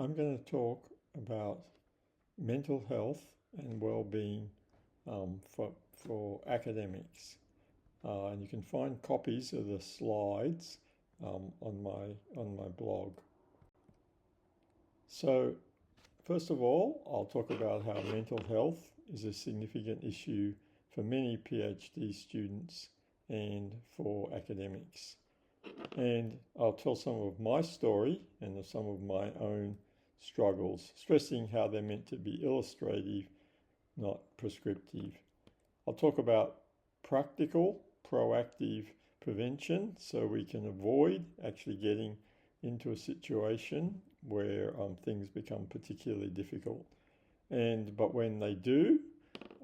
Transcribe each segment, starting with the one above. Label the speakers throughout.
Speaker 1: I'm going to talk about mental health and well-being for academics. And you can find copies of the slides on my blog. So first of all, I'll talk about how mental health is a significant issue for many PhD students and for academics. And I'll tell some of my story and some of my own struggles, stressing how they're meant to be illustrative, not prescriptive. I'll talk about practical, proactive prevention so we can avoid actually getting into a situation where things become particularly difficult. But when they do,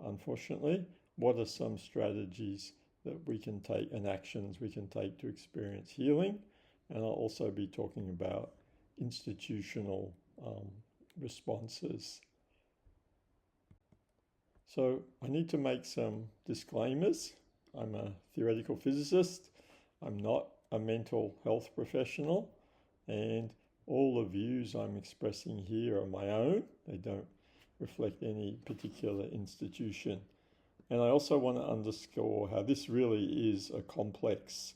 Speaker 1: unfortunately, what are some strategies that we can take and actions we can take to experience healing? And I'll also be talking about institutional responses. So I need to make some disclaimers. I'm a theoretical physicist. I'm not a mental health professional, and all the views I'm expressing here are my own. They don't reflect any particular institution. And I also want to underscore how this really is a complex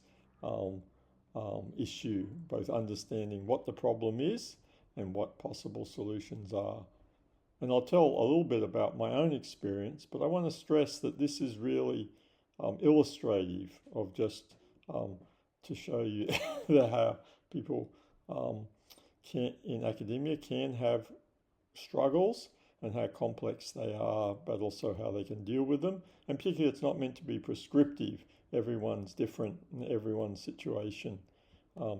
Speaker 1: issue, both understanding what the problem is and what possible solutions are. And I'll tell a little bit about my own experience, but I want to stress that this is really illustrative of just to show you how people in academia can have struggles and how complex they are, but also how they can deal with them. And particularly, it's not meant to be prescriptive. Everyone's different and everyone's situation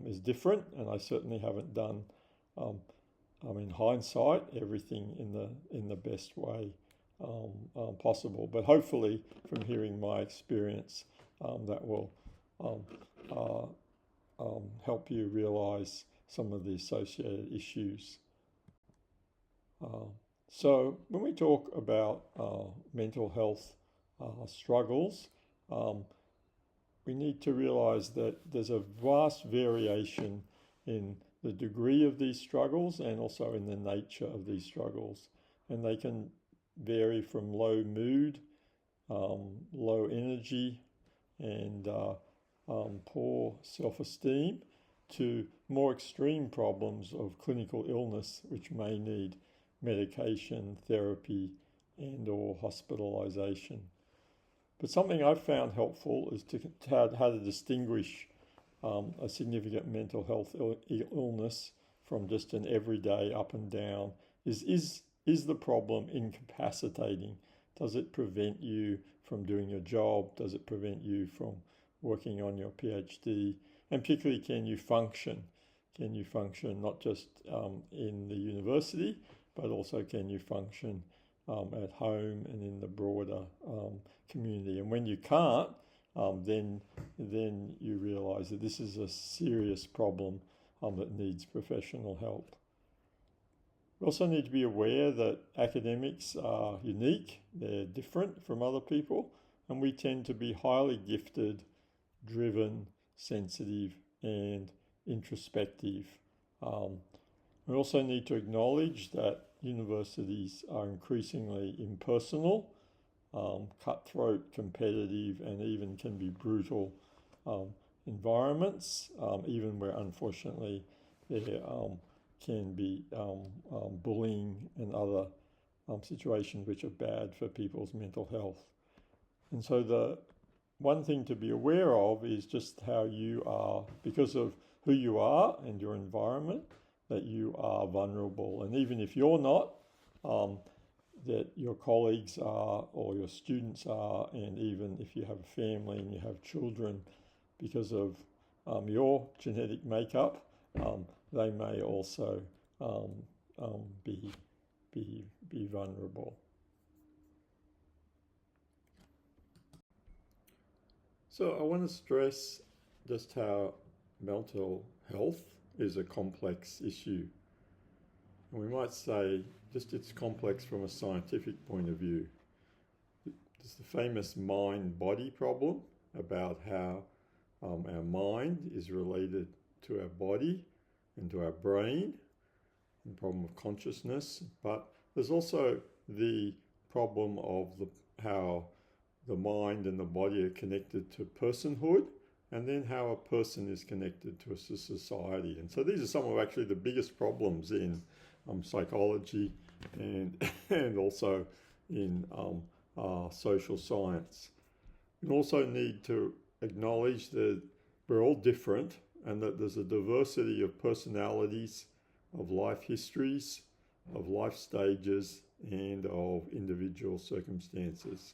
Speaker 1: is different. And I certainly haven't done, in hindsight, everything in the best way possible. But hopefully, from hearing my experience, that will help you realize some of the associated issues. So when we talk about mental health struggles, we need to realize that there's a vast variation in the degree of these struggles and also in the nature of these struggles. And they can vary from low mood, low energy, and poor self-esteem to more extreme problems of clinical illness, which may need medication, therapy, and or hospitalization. But something I've found helpful is how to distinguish a significant mental health illness from just an everyday up and down. Is the problem incapacitating? Does it prevent you from doing your job? Does it prevent you from working on your PhD? And particularly, can you function? Can you function not just in the university, but also can you function at home and in the broader community? And when you can't, then you realize that this is a serious problem that needs professional help. We also need to be aware that academics are unique, they're different from other people, and we tend to be highly gifted, driven, sensitive, and introspective. We also need to acknowledge that universities are increasingly impersonal, cutthroat, competitive, and even can be brutal environments, even where unfortunately there can be bullying and other situations which are bad for people's mental health. And so the one thing to be aware of is just how you are, because of who you are and your environment, that you are vulnerable. And even if you're not, that your colleagues are or your students are, and even if you have a family and you have children, because of your genetic makeup, they may also be vulnerable. So I want to stress just how mental health is a complex issue. And we might say just it's complex from a scientific point of view. There's the famous mind-body problem about how our mind is related to our body and to our brain. the problem of consciousness, but there's also the problem of how the mind and the body are connected to personhood, and then how a person is connected to a society. And so these are some of actually the biggest problems in psychology and and also in social science. We also need to acknowledge that we're all different and that there's a diversity of personalities, of life histories, of life stages, and of individual circumstances.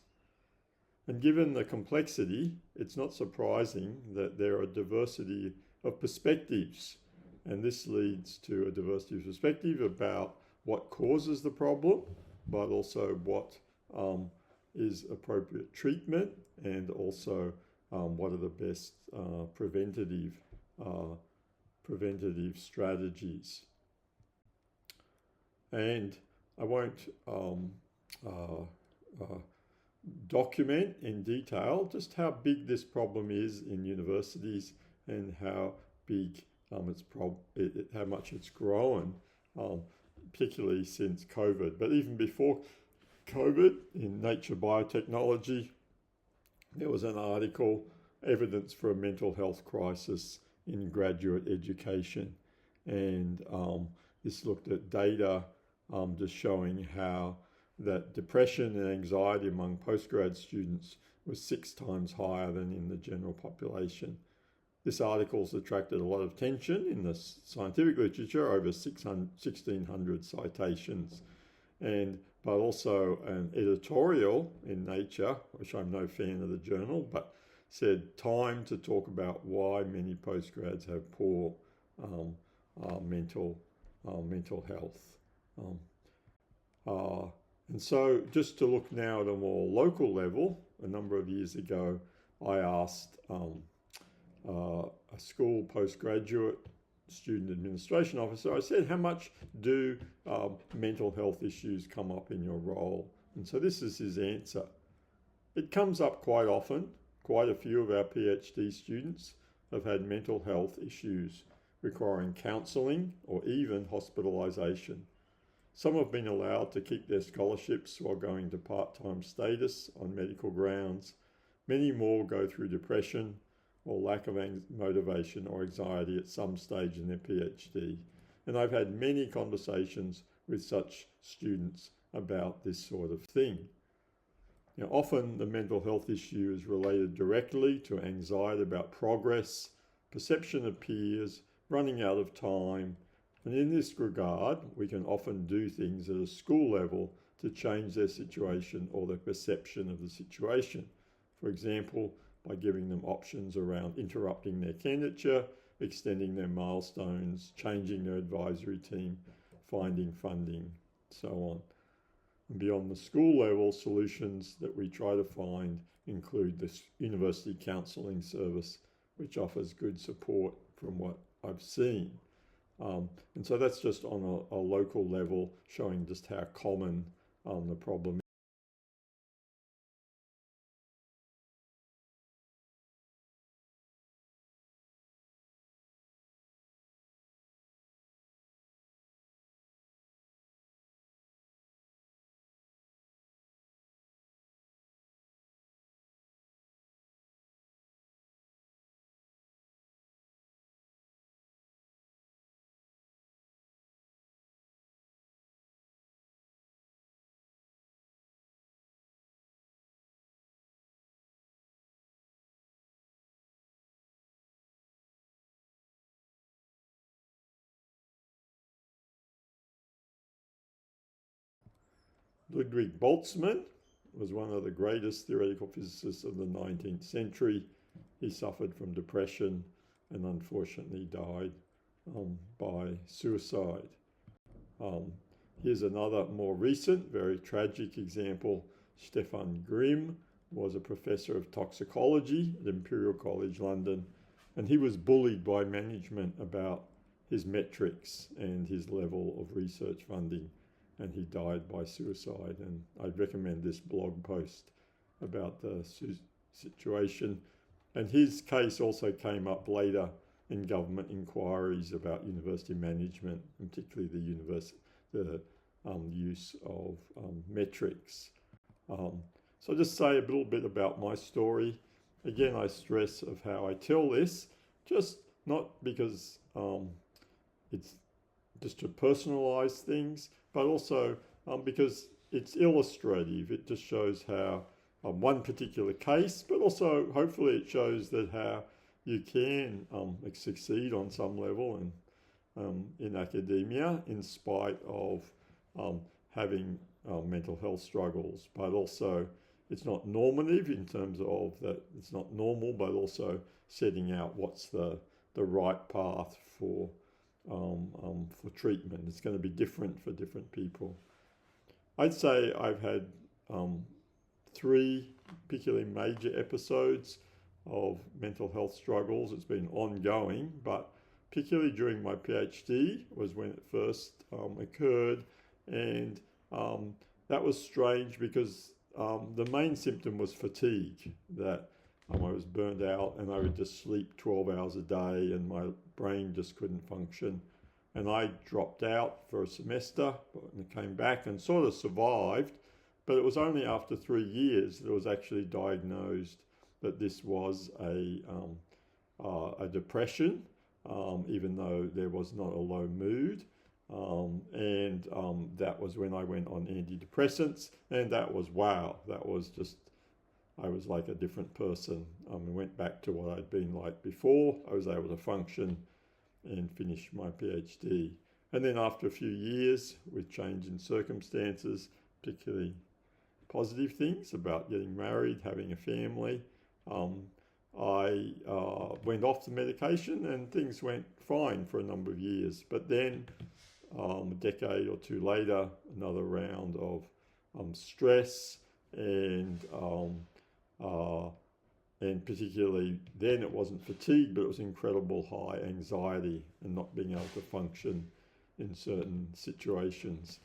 Speaker 1: And given the complexity, it's not surprising that there are a diversity of perspectives. And this leads to a diversity of perspective about what causes the problem, but also what is appropriate treatment, and also what are the best preventative strategies. And I won't document in detail just how big this problem is in universities and how big how much it's grown, particularly since COVID. But even before COVID, in Nature Biotechnology, there was an article, Evidence for a Mental Health Crisis in Graduate Education. And this looked at data just showing how that depression and anxiety among postgrad students was 6 times higher than in the general population. This article's attracted a lot of attention in the scientific literature, over 1,600 citations, but also an editorial in Nature, which I'm no fan of the journal, but said time to talk about why many postgrads have poor mental health. And so just to look now at a more local level, a number of years ago, I asked a school postgraduate student administration officer, I said, how much do mental health issues come up in your role? And so this is his answer. It comes up quite often. Quite a few of our PhD students have had mental health issues requiring counselling or even hospitalisation. Some have been allowed to keep their scholarships while going to part-time status on medical grounds. Many more go through depression or lack of motivation or anxiety at some stage in their PhD. And I've had many conversations with such students about this sort of thing. Now, often the mental health issue is related directly to anxiety about progress, perception of peers, running out of time. And in this regard, we can often do things at a school level to change their situation or their perception of the situation. For example, by giving them options around interrupting their candidature, extending their milestones, changing their advisory team, finding funding, so on. And beyond the school level, solutions that we try to find include this university counselling service, which offers good support from what I've seen. And so that's just on a local level, showing just how common the problem is. Ludwig Boltzmann was one of the greatest theoretical physicists of the 19th century. He suffered from depression and unfortunately died by suicide. Here's another more recent, very tragic example. Stefan Grimm was a professor of toxicology at Imperial College London, and he was bullied by management about his metrics and his level of research funding, and he died by suicide. And I'd recommend this blog post about the situation. And his case also came up later in government inquiries about university management, and particularly the use of metrics. So I'll just say a little bit about my story. Again, I stress of how I tell this, just not because it's just to personalize things, but also because it's illustrative. It just shows how one particular case, but also hopefully it shows that how you can succeed on some level in academia in spite of having mental health struggles, but also it's not normative in terms of that it's not normal, but also setting out what's the right path for treatment. It's going to be different for different people. I'd say I've had 3 particularly major episodes of mental health struggles. It's been ongoing, but particularly during my PhD was when it first occurred, and that was strange because the main symptom was fatigue, that I was burned out and I would just sleep 12 hours a day and my brain just couldn't function. And I dropped out for a semester and came back and sort of survived, but it was only after 3 years that it was actually diagnosed that this was a depression, even though there was not a low mood. That was when I went on antidepressants, and that was wow. That was just, I was like a different person. I went back to what I'd been like before. I was able to function and finish my PhD. And then after a few years, with change in circumstances, particularly positive things about getting married, having a family, I went off the medication and things went fine for a number of years. But then a decade or 2 later, another round of stress and particularly then it wasn't fatigue, but it was incredible high anxiety and not being able to function in certain situations.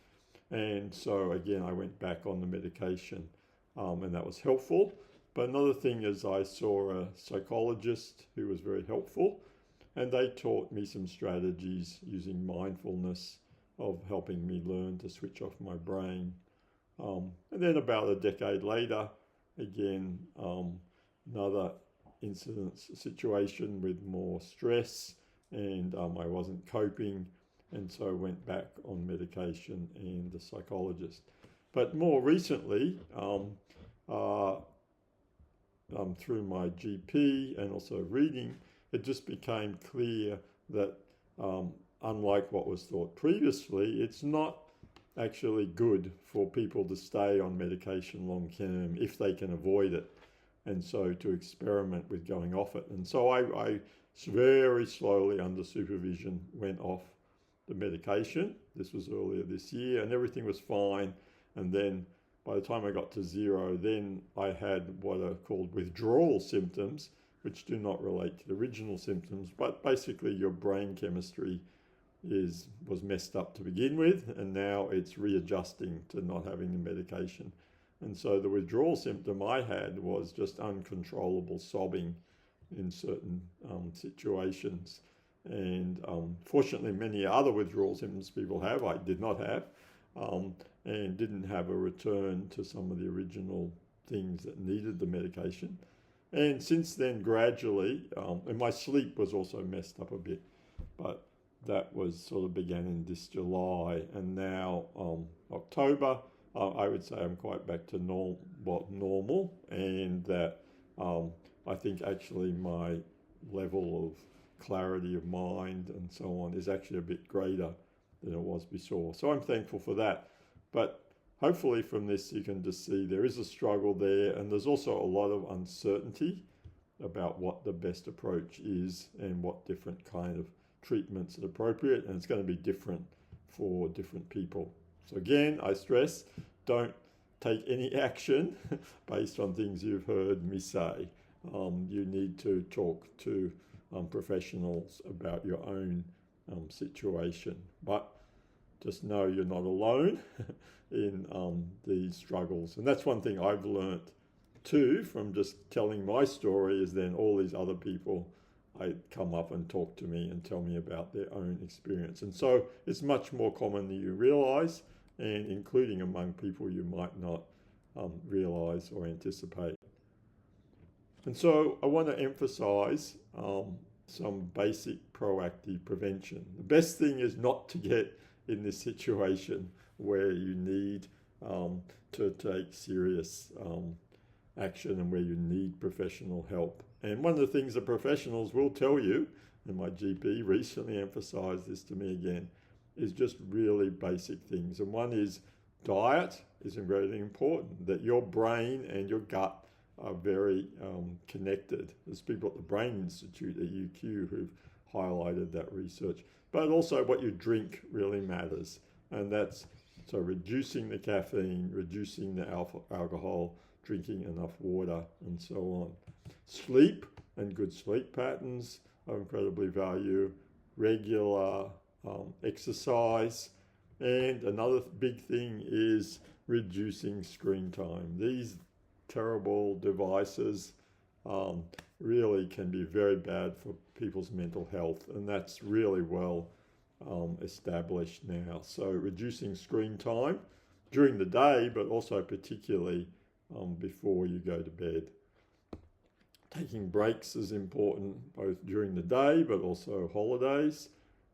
Speaker 1: And so again, I went back on the medication and that was helpful. But another thing is I saw a psychologist who was very helpful, and they taught me some strategies using mindfulness of helping me learn to switch off my brain. And then about a decade later, again, another situation with more stress, and I wasn't coping, and so went back on medication and a psychologist. But more recently, through my GP and also reading, it just became clear that unlike what was thought previously, it's not actually good for people to stay on medication long term if they can avoid it, and so to experiment with going off it. And so I very slowly under supervision went off the medication. This was earlier this year, and everything was fine. And then by the time I got to 0, then I had what are called withdrawal symptoms, which do not relate to the original symptoms, but basically your brain chemistry was messed up to begin with, and now it's readjusting to not having the medication. And so the withdrawal symptom I had was just uncontrollable sobbing in certain situations. And fortunately, many other withdrawal symptoms people have, I did not have, and didn't have a return to some of the original things that needed the medication. And since then, gradually, and my sleep was also messed up a bit, but that was sort of began in this July, and now October, I would say I'm quite back to normal, and that I think actually my level of clarity of mind and so on is actually a bit greater than it was before. So I'm thankful for that. But hopefully from this you can just see there is a struggle there, and there's also a lot of uncertainty about what the best approach is and what different kind of treatments are appropriate, and it's going to be different for different people. So again, I stress, don't take any action based on things you've heard me say. You need to talk to professionals about your own situation, but just know you're not alone in these struggles. And that's one thing I've learnt too from just telling my story, is then all these other people come up and talk to me and tell me about their own experience. And so it's much more common than you realize, and including among people you might not realize or anticipate. And so I want to emphasize some basic proactive prevention. The best thing is not to get in this situation where you need to take serious action and where you need professional help. And one of the things that professionals will tell you, and my GP recently emphasized this to me again, is just really basic things. And one is diet is really important, that your brain and your gut are very connected. There's people at the Brain Institute at UQ who've highlighted that research. But also what you drink really matters. And that's so reducing the caffeine, reducing the alcohol, drinking enough water, and so on. Sleep and good sleep patterns are incredibly valuable. Regular exercise. And another big thing is reducing screen time. These terrible devices really can be very bad for people's mental health, and that's really well established now. So reducing screen time during the day, but also particularly before you go to bed. Taking breaks is important both during the day but also holidays,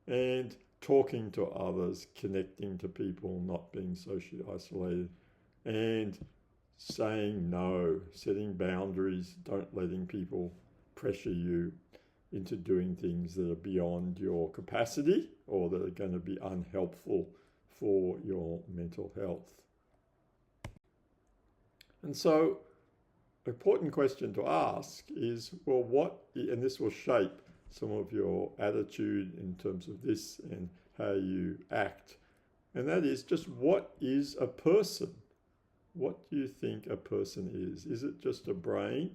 Speaker 1: and talking to others, connecting to people, not being socially isolated, and saying no, setting boundaries, don't letting people pressure you into doing things that are beyond your capacity or that are going to be unhelpful for your mental health. And so, an important question to ask is, well, what, and this will shape some of your attitude in terms of this and how you act, and that is just, what is a person? What do you think a person is? Is it just a brain,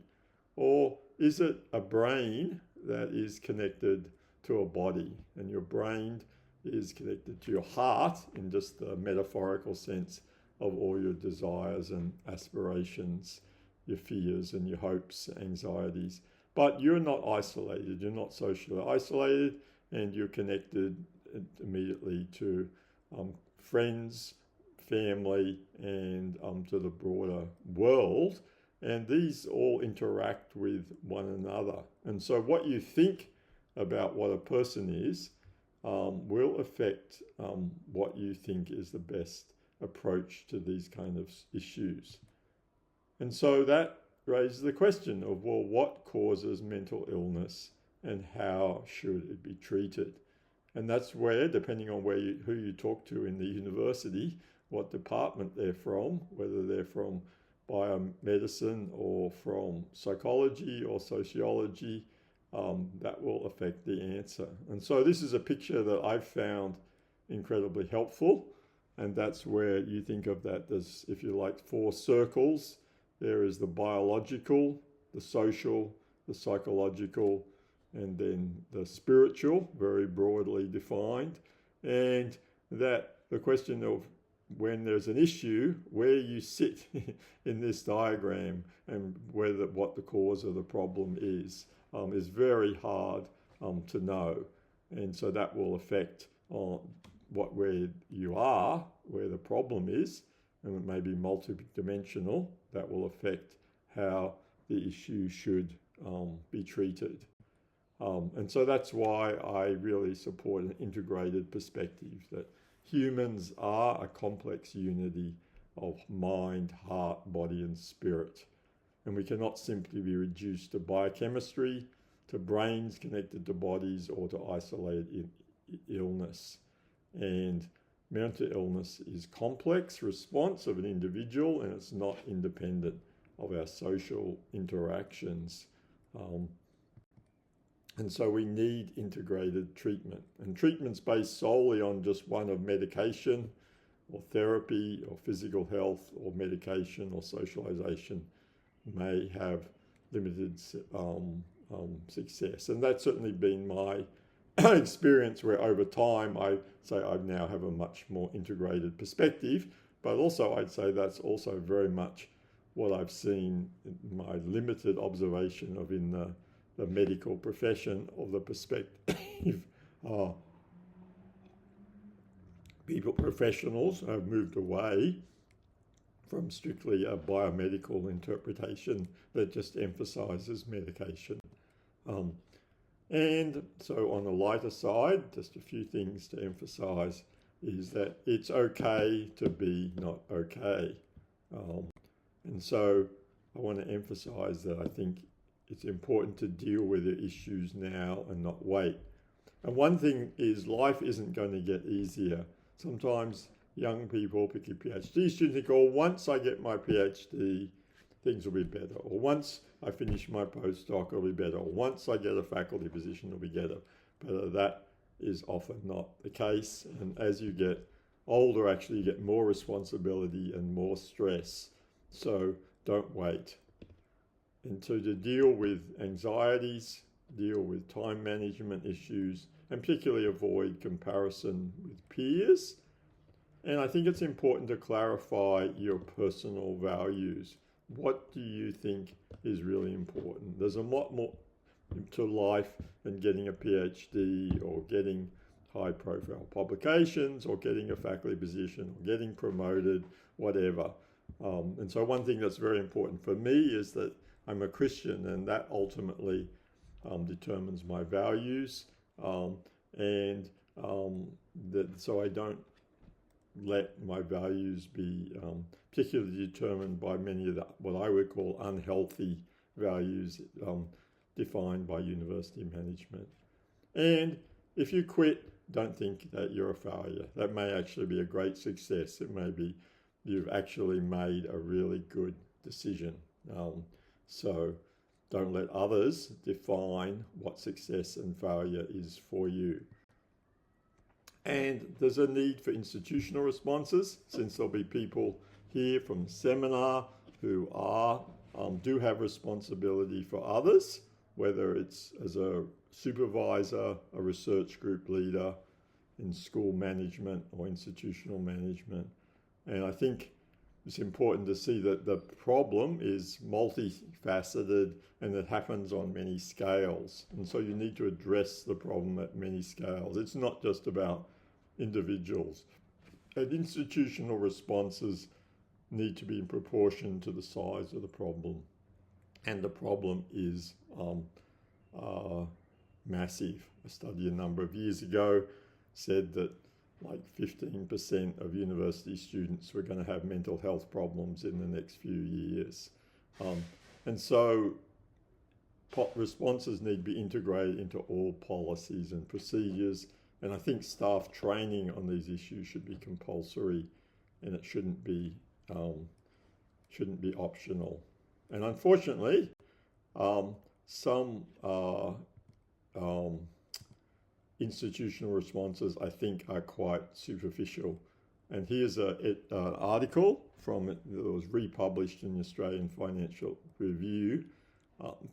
Speaker 1: or is it a brain that is connected to a body, and your brain is connected to your heart in just the metaphorical sense of all your desires and aspirations, your fears and your hopes, anxieties. But you're not isolated, you're not socially isolated, and you're connected immediately to friends, family, and to the broader world. And these all interact with one another. And so what you think about what a person is will affect what you think is the best approach to these kind of issues. And so that raises the question of, well, what causes mental illness and how should it be treated? And that's where, depending on who you talk to in the university, what department they're from, whether they're from biomedicine or from psychology or sociology, that will affect the answer. And so this is a picture that I've found incredibly helpful. And that's where you think of that as, if you like, 4 circles. There is the biological, the social, the psychological, and then the spiritual, very broadly defined. And that the question of when there's an issue, where you sit in this diagram and what the cause of the problem is very hard to know. And so that will affect where you are, where the problem is, and it may be multidimensional. That will affect how the issue should be treated. And so that's why I really support an integrated perspective, that humans are a complex unity of mind, heart, body, and spirit. And we cannot simply be reduced to biochemistry, to brains connected to bodies, or to isolated illness. And mental illness is a complex response of an individual, and it's not independent of our social interactions. And so we need integrated treatment. And treatments based solely on just one of medication or therapy or physical health or medication or socialization may have limited success. And that's certainly been my experience, where over time I say I now have a much more integrated perspective, but also I'd say that's also very much what I've seen in my limited observation of in the the medical profession or the perspective professionals have moved away from strictly a biomedical interpretation that just emphasizes medication. And so on the lighter side, just a few things to emphasize is that it's okay to be not okay. And so I want to emphasize that I think it's important to deal with the issues now and not wait. And one thing is life isn't going to get easier. Sometimes young people, particularly PhD students, think, oh, once I get my PhD, things will be better. Or once I finish my postdoc, it'll be better. Or once I get a faculty position, it'll be better. But that is often not the case. And as you get older, actually, you get more responsibility and more stress. So don't wait. And so to deal with anxieties, deal with time management issues, and particularly avoid comparison with peers. And I think it's important to clarify your personal values. What do you think is really important? There's a lot more to life than getting a PhD or getting high-profile publications or getting a faculty position or getting promoted, whatever. And so one thing that's very important for me is that I'm a Christian, and that ultimately determines my values. So I don't let my values be particularly determined by many of the, what I would call unhealthy values defined by university management. And if you quit, don't think that you're a failure. That may actually be a great success. It may be you've actually made a really good decision. So don't let others define what success and failure is for you. And there's a need for institutional responses, since there'll be people here from the seminar who do have responsibility for others, whether it's as a supervisor, a research group leader, in school management or institutional management. And I think it's important to see that the problem is multifaceted and it happens on many scales. And so you need to address the problem at many scales. It's not just about individuals. And institutional responses need to be in proportion to the size of the problem. And the problem is massive. A study a number of years ago said that like 15% of university students were going to have mental health problems in the next few years. And so responses need to be integrated into all policies and procedures. And I think staff training on these issues should be compulsory, and it shouldn't be optional. And unfortunately, some institutional responses, I think, are quite superficial. And here's an article from it that was republished in the Australian Financial Review.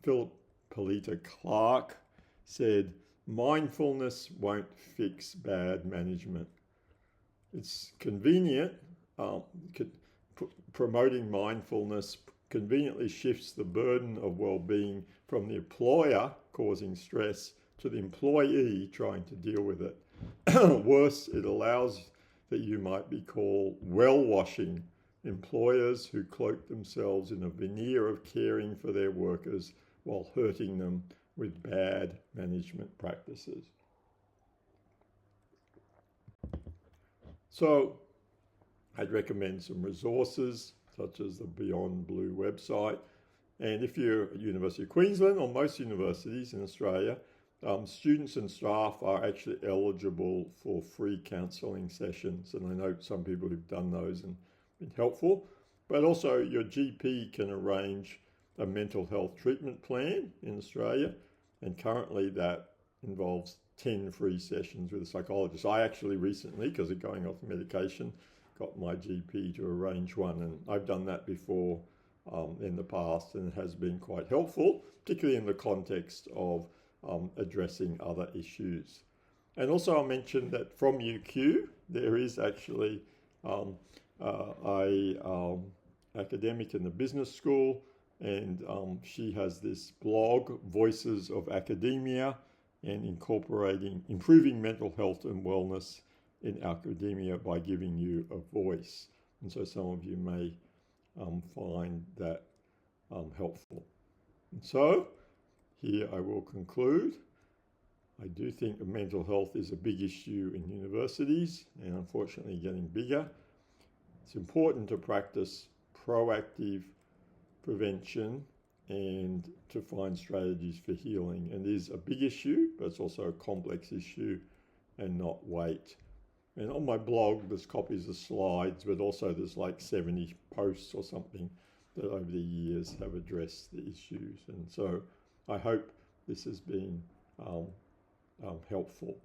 Speaker 1: Philip Polita Clark said, mindfulness won't fix bad management. It's convenient. Promoting mindfulness conveniently shifts the burden of well-being from the employer causing stress to the employee trying to deal with it. Worse, it allows that you might be called well-washing employers who cloak themselves in a veneer of caring for their workers while hurting them with bad management practices. So I'd recommend some resources such as the Beyond Blue website. And if you're at University of Queensland or most universities in Australia, students and staff are actually eligible for free counselling sessions. And I know some people who've done those and been helpful. But also your GP can arrange a mental health treatment plan in Australia. And currently that involves 10 free sessions with a psychologist. I actually recently, because of going off medication, got my GP to arrange one. And I've done that before in the past, and it has been quite helpful, particularly in the context of addressing other issues. And also I'll mention that from UQ, there is actually a academic in the business school and she has this blog, Voices of Academia, and improving mental health and wellness in academia by giving you a voice. And so some of you may find that helpful. And so here I will conclude. I do think that mental health is a big issue in universities and unfortunately getting bigger. It's important to practice proactive prevention and to find strategies for healing. And it is a big issue, but it's also a complex issue, and not wait. And on my blog, there's copies of slides, but also there's like 70 posts or something that over the years have addressed the issues. And so I hope this has been helpful.